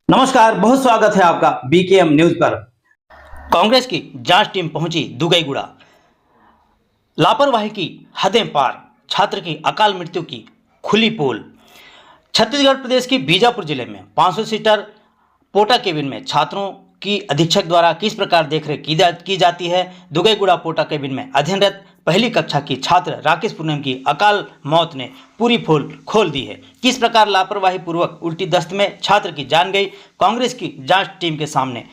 नमस्कार, बहुत स्वागत है आपका बीकेएम न्यूज पर। कांग्रेस की जांच टीम पहुंची दुगईगुड़ा। लापरवाही की हदें पार, छात्र की अकाल मृत्यु की खुली पोल। छत्तीसगढ़ प्रदेश की बीजापुर जिले में 500 सीटर पोटा केबिन में छात्रों की अधीक्षक द्वारा किस प्रकार देखरेख की जाती है। दुगईगुड़ा पोटा केबिन में अध्ययनरत पहली कक्षा की छात्र राकेश पूनम की अकाल मौत ने पूरी पोल खोल दी है। किस प्रकार लापरवाही पूर्वक उल्टी दस्त में छात्र की जान गई, कांग्रेस की जांच टीम के सामने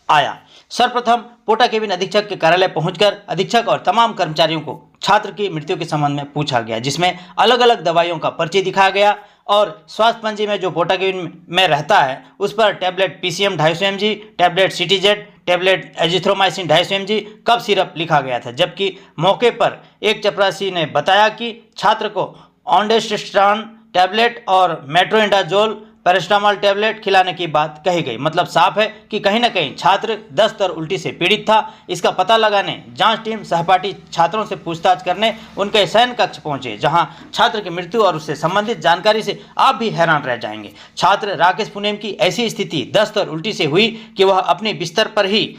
आया। सर्वप्रथम पोटा केबिन अधीक्षक के कार्यालय पहुंचकर अधीक्षक और तमाम कर्मचारियों को छात्र की मृत्यु के संबंध में पूछा गया, जिसमें अलग अलग दवाइयों का पर्ची दिखाया गया और स्वास्थ्य पंजी में जो पोटा केबिन में रहता है उस पर टैबलेट पीसीएम 250 mg, टैबलेट सिटीजेट, tablet azithromycin 250 mg, cough syrup लिखा गया था। जबकि मौके पर एक चपरासी ने बताया कि छात्र को ऑन्डेस्टेस्ट्रॉन टैबलेट और मेट्रोइंडाजोल पैरास्टामोल टैबलेट खिलाने की बात कही गई। मतलब साफ है कि कहीं ना कहीं छात्र दस्त और उल्टी से पीड़ित था। इसका पता लगाने जांच टीम सहपाठी छात्रों से पूछताछ करने उनके शयन कक्ष पहुंचे, जहां छात्र की मृत्यु और उससे संबंधित जानकारी से आप भी हैरान रह जाएंगे। छात्र राकेश पूनम की ऐसी स्थिति दस्त और उल्टी से हुई कि वह अपने बिस्तर पर ही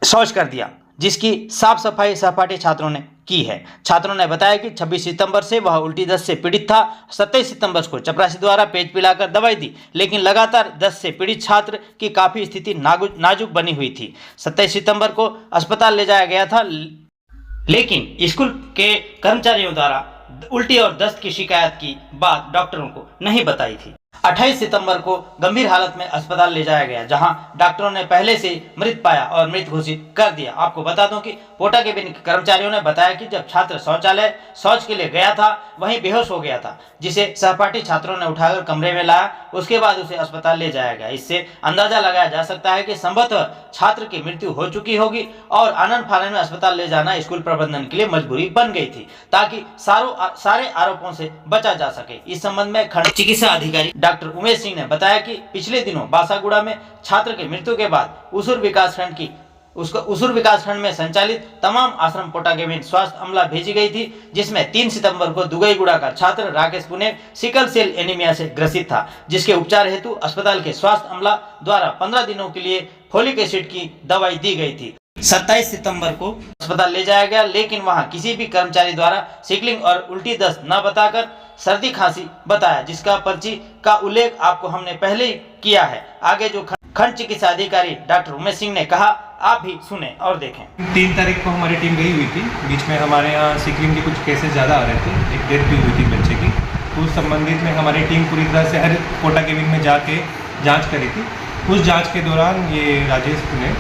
शौच कर दिया, जिसकी साफ सफाई सहपाठी छात्रों ने की है। छात्रों ने बताया कि 26 सितंबर से वह उल्टी दस्त से पीड़ित था। 27 सितंबर को चपरासी द्वारा पेज पिलाकर दवाई दी, लेकिन लगातार दस्त से पीड़ित छात्र की काफ़ी स्थिति नाजुक बनी हुई थी। 27 सितंबर को अस्पताल ले जाया गया था, लेकिन स्कूल के कर्मचारियों द्वारा उल्टी और दस्त की शिकायत की बात डॉक्टरों को नहीं बताई थी। 28 सितंबर को गंभीर हालत में अस्पताल ले जाया गया, जहां डॉक्टरों ने पहले से मृत पाया और मृत घोषित कर दिया। आपको बता दूं कि पोटा केबिन के कर्मचारियों ने बताया कि जब छात्र शौच के लिए गया था वहीं बेहोश हो गया था, जिसे सहपाठी छात्रों ने उठाकर कमरे में लाया। उसके बाद उसे अस्पताल ले जाया गया। इससे अंदाजा लगाया जा सकता है कि संभवतः छात्र की मृत्यु हो चुकी होगी और आनंद फानन में अस्पताल ले जाना स्कूल प्रबंधन के लिए मजबूरी बन गई थी, ताकि सारे आरोपों से बचा जा सके। इस संबंध में खंड चिकित्सा अधिकारी डॉक्टर उमेश सिंह ने बताया कि पिछले दिनों बासागुड़ा में छात्र की मृत्यु के बाद उसूर विकासखंड में संचालित तमाम आश्रम पोटा केबिन स्वास्थ्य अमला भेजी गई थी, जिसमें 3 सितंबर को दुगईगुड़ा का छात्र Rakesh Poonam sickle cell anaemia से ग्रसित था, जिसके उपचार हेतु अस्पताल के स्वास्थ्य अमला द्वारा 15 दिनों के लिए फोलिक एसिड की दवाई दी गई थी। 27 सितंबर को अस्पताल ले जाया गया, लेकिन वहां किसी भी कर्मचारी द्वारा सिकलिंग और उल्टी दस्त न बताकर सर्दी खांसी बताया, जिसका पर्ची का उल्लेख आपको हमने पहले ही किया है। आगे जो खंड चिकित्सा अधिकारी डॉक्टर उमेश सिंह ने कहा, आप भी सुने और देखें। 3 तारीख को हमारी टीम गई हुई थी। बीच में हमारे यहाँ सिकलिंग के कुछ केसेस ज़्यादा आ रहे थे, एक डेथ भी हुई थी बच्चे की। तो उस संबंधित में हमारी टीम पूरी तरह से हर पोटा केबिन में जाके जांच करी थी। उस जांच के दौरान ये राजेश पूनम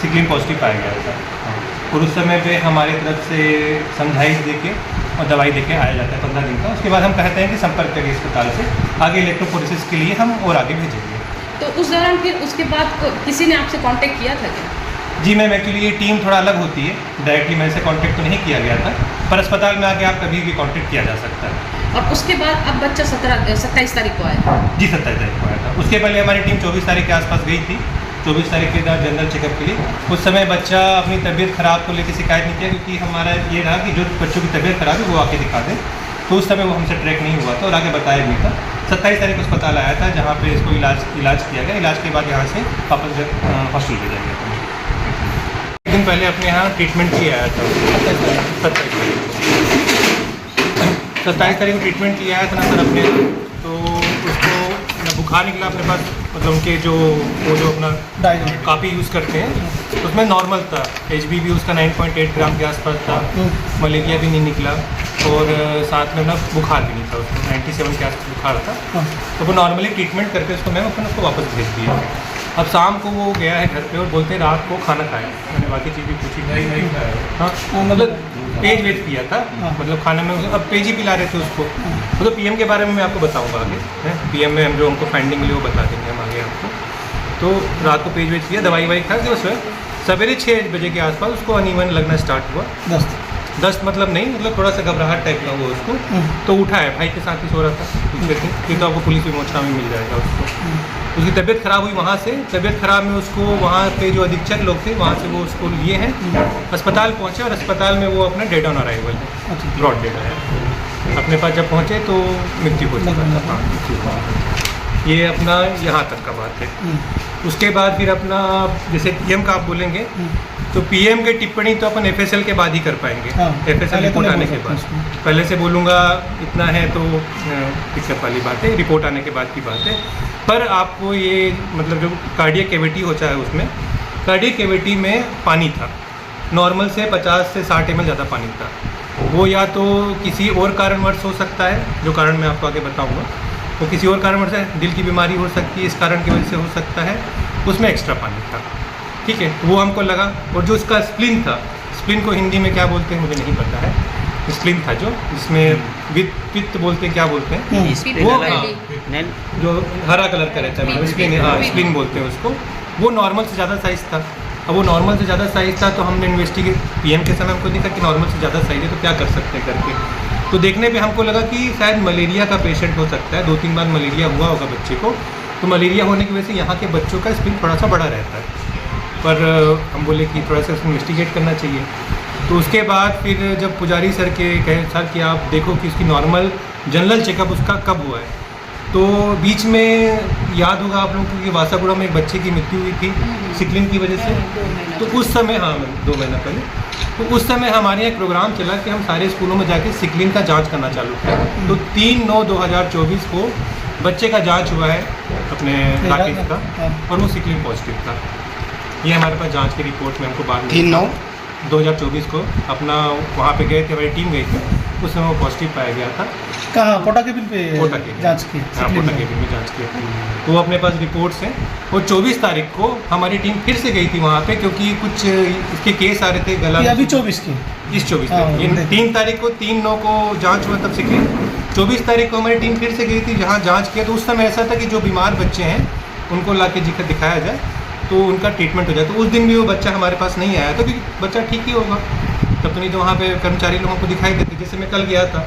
सिकलिंग पॉजिटिव पाया गया था और उस समय पे हमारी तरफ से समझाइश देके और दवाई देके आया जाता है 15 दिन का। उसके बाद हम कहते हैं कि संपर्क करिए अस्पताल से, आगे इलेक्ट्रोफोरेसिस के लिए हम और आगे भेजेंगे। तो उस दौरान फिर उसके बाद किसी ने आपसे कांटेक्ट किया था क्या? जी मैम, एक्चुअली ये टीम थोड़ा अलग होती है, डायरेक्टली मेरे से कांटेक्ट तो नहीं किया गया था, पर अस्पताल में आके आप कभी भी कांटेक्ट किया जा सकता है। और उसके बाद अब बच्चा 27 तारीख को आया? जी 27 तारीख को आया था। उसके पहले हमारी टीम 24 तारीख के आसपास गई थी, 24 तारीख के बाद जनरल चेकअप के लिए। उस समय बच्चा अपनी तबीयत ख़राब को लेकर शिकायत नहीं किया, क्योंकि हमारा ये रहा कि जो बच्चों की तबीयत ख़राब है वो आके दिखा दें। तो उस समय वो हमसे ट्रैक नहीं हुआ था और आगे बताया नहीं था। 27 तारीख को अस्पताल आया था, जहाँ पे इसको इलाज किया गया। इलाज के बाद यहाँ से वापस हॉस्टल भेजा गया था। एक दिन पहले अपने यहाँ ट्रीटमेंट के लिए आया था। 27 तारीख को ट्रीटमेंट के लिए आया था ना सर अपने, तो उसको बुखार निकला अपने पास, मतलब उनके जो अपना काफ़ी यूज़ करते हैं उसमें नॉर्मल था। HB भी उसका 9.8 ग्राम के आसपास था, मलेरिया भी नहीं निकला और साथ में ना बुखार भी नहीं था, उसको 97 के आसपास बुखार था। तो वो नॉर्मली ट्रीटमेंट करके उसको मैम अपन उसको वापस भेज दिया। अब शाम को वो गया है घर पे और बोलते हैं रात को खाना खाया। मैंने बाकी चीज़ भी पूछी, नहीं खाया। हाँ मतलब पेज वेज पिया था, मतलब खाने में अब पेज ही पिला रहे थे उसको। तो PM के बारे में मैं आपको बताऊंगा आगे, PM में हम जो हमको फाइंडिंग मिली वो बता देंगे हम आगे आपको। तो रात को पेज वेज पिया, दवाई खा के उस सवेरे 6 बजे के आसपास उसको अनइवन लगना स्टार्ट हुआ। दस्त मतलब नहीं, मतलब थोड़ा सा घबराहट टाइप का हुआ उसको। तो उठा है, भाई के साथ ही सो रहा था, लेकिन तो आपको पुलिस विमोचना में मिल जाएगा उसको। उसकी तबीयत ख़राब हुई, वहाँ से तबीयत ख़राब में उसको वहाँ के जो अधीक्षक लोग थे वहाँ से वो उसको लिए हैं, अस्पताल पहुँचे और अस्पताल में वो अपना डेड ऑन अराइवल है, ब्रॉड डेड है। अपने पास जब पहुँचे तो मृत्यु हो चुका था। ये अपना यहाँ तक का बात है। उसके बाद फिर अपना जैसे पीएम का आप बोलेंगे तो पीएम की टिप्पणी तो अपन एफएसएल के बाद ही कर पाएंगे। एफएसएल रिपोर्ट आने के बाद, पहले से बोलूँगा इतना है तो दिक्कत वाली बात है, रिपोर्ट आने के बाद की बात है। पर आपको ये मतलब जो कार्डियक कैविटी होता है उसमें कार्डियक कैविटी में पानी था, नॉर्मल से 50 से 60 ml ज़्यादा पानी था। वो या तो किसी और कारणवश हो सकता है, जो कारण मैं आपको आगे बताऊँगा, तो किसी और कारणवश है, दिल की बीमारी हो सकती है, इस कारण की वजह से हो सकता है, उसमें एक्स्ट्रा पानी था। ठीक है, वो हमको लगा। और जो उसका स्प्लिन था, स्प्लिन को हिंदी में क्या बोलते हैं मुझे नहीं पता है, स्प्लिन था जो जिसमें पित्त बोलते हैं, क्या बोलते हैं वो, जो हरा कलर का रहता है स्प्लिन, हाँ स्प्लिन बोलते हैं उसको। वो नॉर्मल से ज़्यादा साइज़ था। अब वो नॉर्मल से ज़्यादा साइज़ था तो हमने इन्वेस्टिगेट पीएम के समय हमको देखा कि नॉर्मल से ज़्यादा साइज़ है तो क्या कर सकते हैं करके। तो देखने पे हमको लगा कि शायद मलेरिया का पेशेंट हो सकता है, 2-3 बार मलेरिया हुआ होगा बच्चे को, तो मलेरिया होने की वजह से यहाँ के बच्चों का स्प्लिन थोड़ा सा बड़ा रहता है। पर हम बोले कि थोड़ा सा उसको इन्वेस्टिगेट करना चाहिए। तो उसके बाद फिर जब पुजारी सर के कहे सर कि आप देखो कि उसकी नॉर्मल जनरल चेकअप उसका कब हुआ है, तो बीच में याद होगा आप लोगों को कि वासागुड़ा में एक बच्चे की मृत्यु हुई थी सिकलिन की वजह से। तो उस समय, हाँ 2 महीना पहले, तो उस समय हमारे यहाँ एक प्रोग्राम चला कि हम सारे स्कूलों में जाके सिकलिन का जांच करना चालू किया। तो 3/9/2024 को बच्चे का जांच हुआ है अपने राकेश का, और वो सिकलिन पॉजिटिव था। ये हमारे पास जांच की रिपोर्ट में हमको बाद में 3/9/2024 को अपना वहाँ पे गए थे, हमारी टीम गई थी, उसमें वो पॉजिटिव पाया गया था। कहाँ पोटा केबिन पे जांच की? हाँ, पोटा केबिन में जांच की। तो वो अपने पास रिपोर्ट्स हैं। और 24 तारीख को हमारी टीम फिर से गई थी वहाँ पे, क्योंकि कुछ इसके केस आ रहे थे गला। अभी 24 की, इस 24 तारीख 3 तारीख को 3/9 को जांच हुआ तब सिकलिन। 24 तारीख को हमारी टीम फिर से गई थी जहाँ जाँच किया। तो उस समय ऐसा था कि जो बीमार बच्चे हैं उनको ला के दिखाया जाए तो उनका ट्रीटमेंट हो जाए। तो उस दिन भी वो बच्चा हमारे पास नहीं आया था, क्योंकि बच्चा ठीक ही होगा तब तो, नहीं तो वहाँ पे कर्मचारी लोगों को दिखाई देते। जैसे मैं कल गया था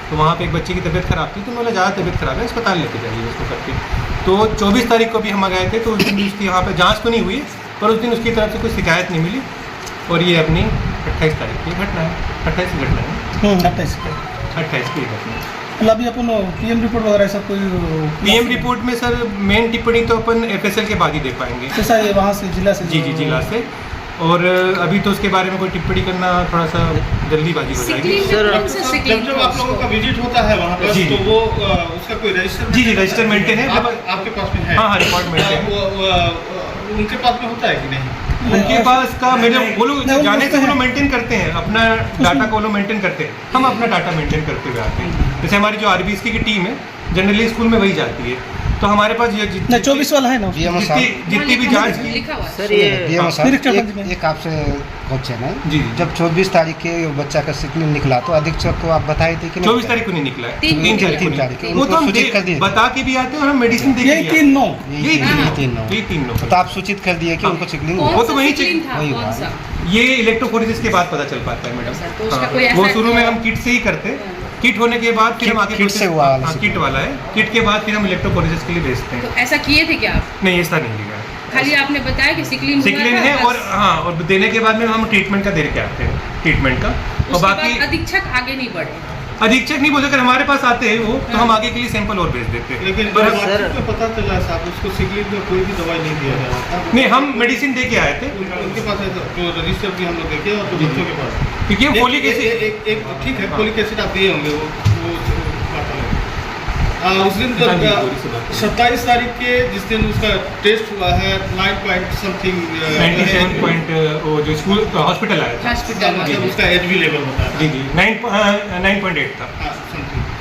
तो वहाँ पे एक बच्चे की तबीयत ख़राब थी, तो बोला ज़्यादा तबीयत ख़राब है, अस्पताल लेके जाइए उसको करके। तो 24 तारीख को भी हम गए थे, तो उस दिन भी उसकी यहाँ पे जाँच तो नहीं हुई, पर उस दिन उसकी तरफ से कोई शिकायत नहीं मिली। और ये अपनी 28 तारीख की घटना है, 28 की घटना है, 28 की घटना है। मतलब अभी अपन पीएम रिपोर्ट वगैरह सब कोई पीएम रिपोर्ट में सर मेन टिप्पणी तो अपन एफएसएल के बाद ही दे पाएंगे। जैसा ये वहाँ से जिला से, जी जिला से। और अभी तो उसके बारे में कोई टिप्पणी करना थोड़ा सा जल्दीबाजी हो जाएगी। जब आप लोगों का विजिट होता है वहाँ पर, तो वो उसका कोई रजिस्टर? जी रजिस्टर मेंटेन है। आपके पास में है? हाँ रिकॉर्ड मेंटेन। उनके पास में होता है कि नहीं? उनके पास का मेरे वो लोग जाने से वो लोग मेंटेन करते हैं अपना डाटा को, वो लोग मेंटेन करते हैं। हम अपना डाटा मेंटेन करते हुए आते हैं। जैसे हमारी जो आरबीएसके की टीम है जनरली स्कूल में वही जाती है, तो हमारे पास ये 24 वाला है ना, जितनी भी जांच की सर ये एक आपसे क्वेश्चन है जी। जब 24 तारीख के बच्चा का सिकलिन निकला तो अधीक्षक को आप बताए थे कि 24 तारीख को नहीं निकला है, 3 तारीख को वो तो हम सूचित कर दिए, बता के भी आते हैं और हम मेडिसिन दे के यही 3/9 यही 3/9 तो आप सूचित कर दिए कि उनको सिकलिन वो तो वही चेक, वही हुआ। ये इलेक्ट्रोफोरेसिस के बाद पता चल पाता है मैडम। वो शुरू में हम किट से ही करते, किट होने के बाद फिर हम आगे किट से हुआ वाला किट वाला है, किट के बाद फिर हम इलेक्ट्रोफोरेसिस के लिए भेजते हैं। तो ऐसा किए थे क्या आप? नहीं ऐसा नहीं लिखा है, खाली आपने बताया कि सिकलिन है। और हाँ, और देने के बाद में हम ट्रीटमेंट का दे के आते हैं, ट्रीटमेंट का। और बाकी अधीक्षक आगे नहीं बढ़े, अधीक्षक नहीं बोलते, अगर हमारे पास आते हैं वो तो हम आगे के लिए सैंपल और भेज देते हैं। लेकिन सर पता चला साहब उसको सिकलिन का कोई भी दवाई नहीं दिया गया। नहीं हम मेडिसिन दे के आए थे, उनके पास जो रजिस्टर भी हम लोग देखे और तो बच्चों के पास, क्योंकि वो फोलिक एसिड एक ठीक है, फोलिक एसिड आप दिए होंगे वो उस दिन 27 तारीख के जिस दिन उसका टेस्ट हुआ है 97 वो जो स्कूल हॉस्पिटल आया था, मतलब उसका एचबी लेवल होता है जी 9.8 था।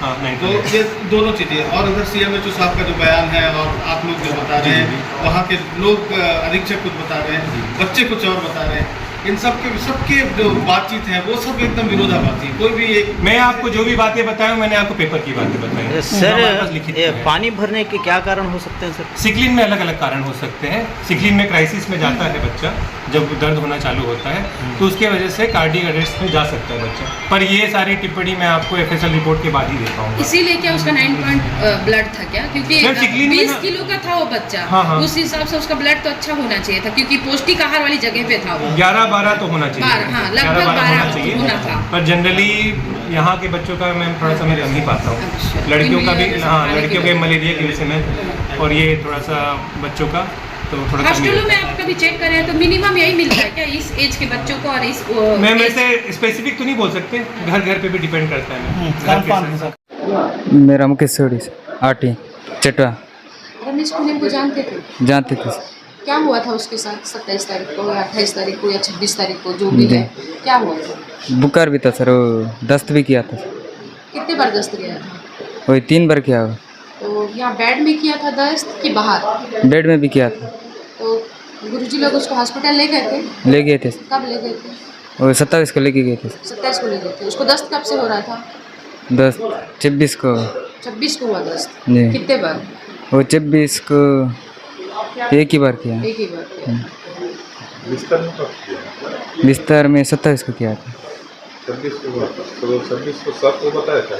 हाँ, तो ये दोनों चीज़ें। और उधर सीएमएचओ साहब का जो बयान है और आप लोग जो बता रहे हैं, वहाँ के लोग अधीक्षक कुछ बता रहे हैं, बच्चे कुछ और बता रहे हैं, इन सबके जो बातचीत है वो सब एकदम विरोधाभासी। कोई भी एक, मैं आपको जो भी बातें बताया मैंने आपको पेपर की बातें बताई। सर पानी भरने के क्या कारण हो सकते हैं सर? सिकलिन में अलग अलग कारण हो सकते हैं। सिकलिन में क्राइसिस में जाता है बच्चा, जब दर्द होना चालू होता है तो उसके वजह से कार्डियक अरेस्ट में जा सकता है बच्चा। पर ये सारी टिप्पणी मैं आपको एफएसएल रिपोर्ट के बाद ही दे पाऊंगा। इसीलिए क्या उसका 9 पॉइंट ब्लड था क्या? क्योंकि 20 किलो का था वो बच्चा। हाँ। उस हिसाब से उसका ब्लड तो अच्छा होना चाहिए था, क्योंकि पौष्टिक आहार वाली जगह पे था वो। 11-12 तो होना चाहिए, हाँ, लगभग 12 होना था। पर जनरली यहाँ के बच्चों का मैं थोड़ा सा मैं नहीं पाता हूँ। लड़कियों का भी, हाँ लड़कियों के मलेरिया की वजह से मैं और ये थोड़ा सा बच्चों का तो थोड़ा कम ही हॉस्टलों रहता में है। आप कभी चेक करें तो मिनिमम यही मिलता है क्या इस एज के बच्चों को और इस मैम वैसे स्पेसिफिक तो नहीं बोल सकते, घर घर पे भी डिपेंड करता है मैम। घर खान के पान हिसाब के से। साथ मेरा मुकेश सोडी से आटी चटवा रमेश पुनीम को जानते थे? जानते थे। क्या हुआ था उसके साथ 27 तारीख को या 28 तारीख को या 26 तारीख को जो भी जी। है, क्या हुआ था? बुखार भी था सर, वो दस्त भी किया था। कितने बार दस्त किया था? वही 3 बार किया हुआ। तो यहाँ बेड में किया था दस्त कि बाहर? बेड में भी किया था। तो गुरुजी लोग उसको हॉस्पिटल ले गए थे? ले गए थे, कब ले गए थे? वो 27 को लेके गए थे। 27 को ले गए थे। उसको दस्त कब से हो रहा था? 26 को 26 को हुआ दस्त। जी। कितने बार? वो 26 को एक ही बार किया। एक ही बार किया। बिस्तर में 27 को किया था। 26 को तो 26 को सबको बताया था,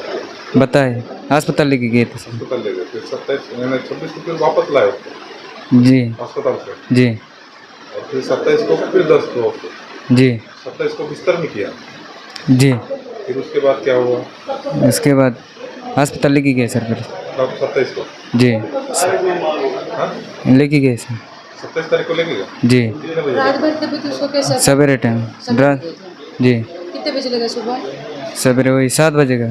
बताए अस्पताल लेके गए थे सर। अस्पताल ले गए, फिर 27 मैंने 26 को फिर वापस लाए उसको जी अस्पताल से, जी और फिर 27 को फिर 10 को जी 27 को बिस्तर में किया, जी। फिर उसके बाद क्या हुआ? उसके बाद अस्पताल लेके गए सर फिर। तब 27 को जी हाँ लेके गए सर। 27 तारीख को लेके गए। जी कितने बजे? रात भर तभी तो उसको कैसे? सवेरे टाइम सवेरे गए थे। जी कितने बजे लगा सुबह? सवेरे वही 7 बजे का।